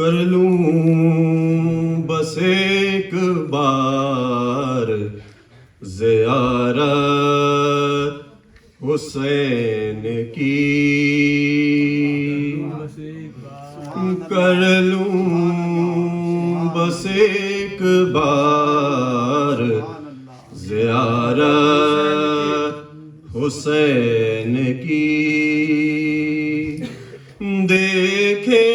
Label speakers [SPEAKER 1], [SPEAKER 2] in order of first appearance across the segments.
[SPEAKER 1] کر لوں بس ایک بار زیارت حسین کی، کر لوں بس ایک بار زیارت حسین کی، دیکھے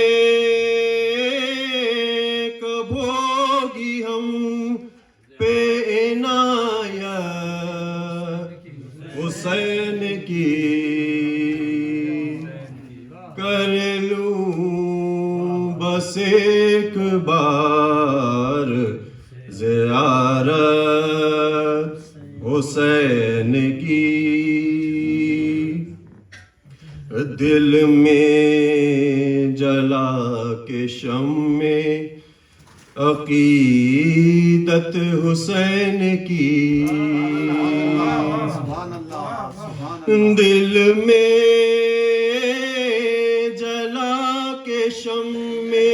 [SPEAKER 1] کب ہوگی ہم پہ عنایت حسین کی، کر لوں بس ایک بار زیارت حسین کی، دل میں جلا کے شمع عقیدت حسین کی، دل میں جلا کے شمع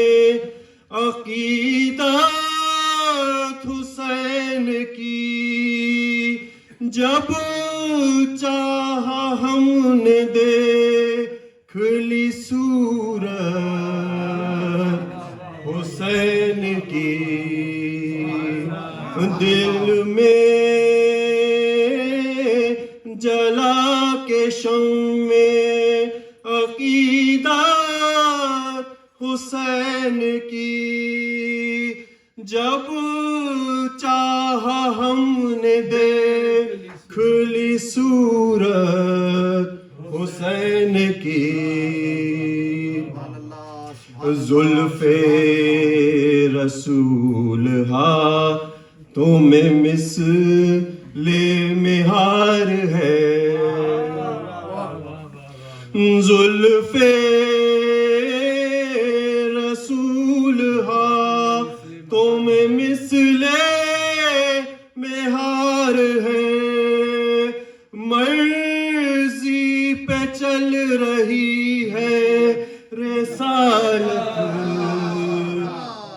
[SPEAKER 1] عقیدت حسین کی، جب چاہا ہم نے دیکھ لی صورت حسین کی، دل میں جلا کے شمع عقیدت حسین کی، جب چاہا ہم نے دیکھ لی صورت حسین کی، زلف رسول ہاتھوں میں مثل مہار ہے، زلف رسول ہاتھوں میں مثل مہار ہے، مرضی پہ چل رہی ہے رسالت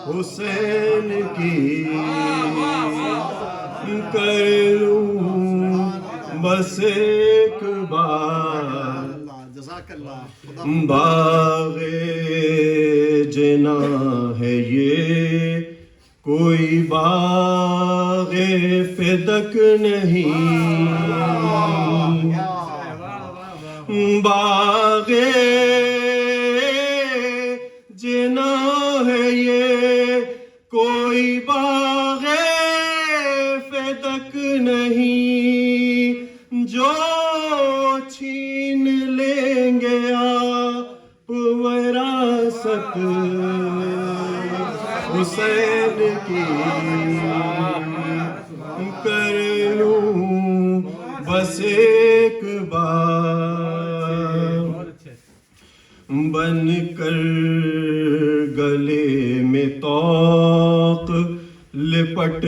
[SPEAKER 1] حسین کی، کر لوں بس ایک بار باغ جنا ہے یہ کوئی باغ فدق نہیں، باغ جنا ہے یہ کوئی باغ فدق نہیں، جو چھین لیں گے آپ وراثت حسین کی، کر لوں بس ایک بار، بن کر گلے میں طوق لپٹ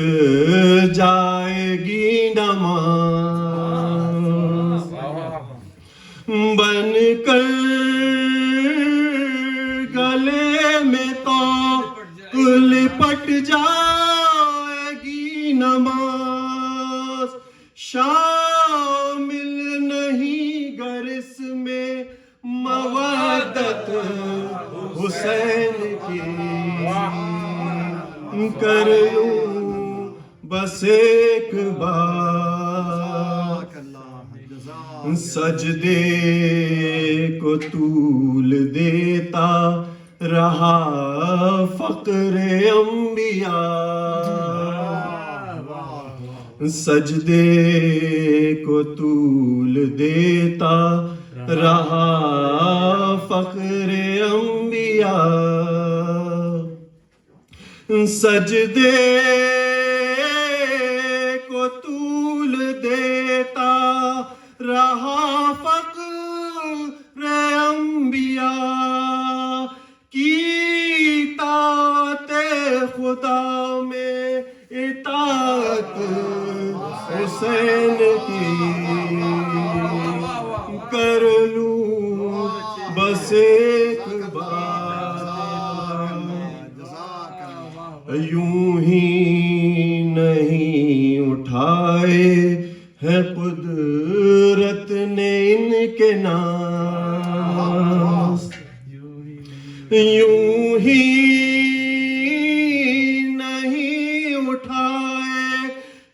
[SPEAKER 1] جائے گی نماز، بن کر گلے میں طوق لپٹ جائے گی نماز، شامل نہیں گر اس میں مودت حسین کی، کر لوں بس ایک بار سجدے کو طول دیتا رہا فقر انبیاء، سجدے کو طول دیتا رہا فقر انبیاء، سجدے کو طول دیتا رہا فقر انبیاء، کی اطاعت خدا میں اطاعت حسین کی، کر لوں بس ایک بار قدرت نے ان کے ناز یوں ہی نہیں اٹھائے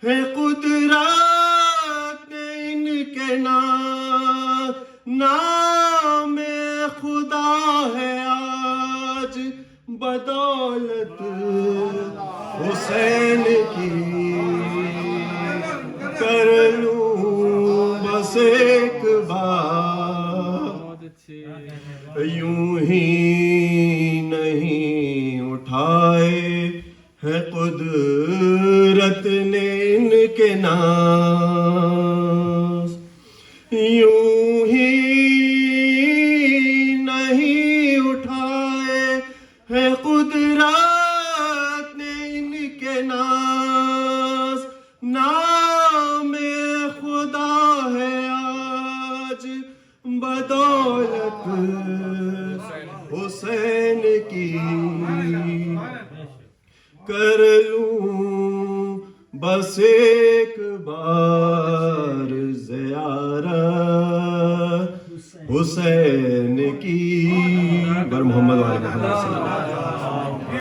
[SPEAKER 1] ہے قدرت نے ان کے ناز نام خدا ہے آج بدولت حسین کی کر لوں بس ایک بار یوں ہی نہیں اٹھائے ہے قدرت نے ان کے ناز یوں ہی نہیں اٹھائے ہے قدرت نے ان کے ناز نام خدا ہے آج بدولت حسین کی کر لوں بس ایک بار زیارت حسین کی بر محمد وعلیہ السلام.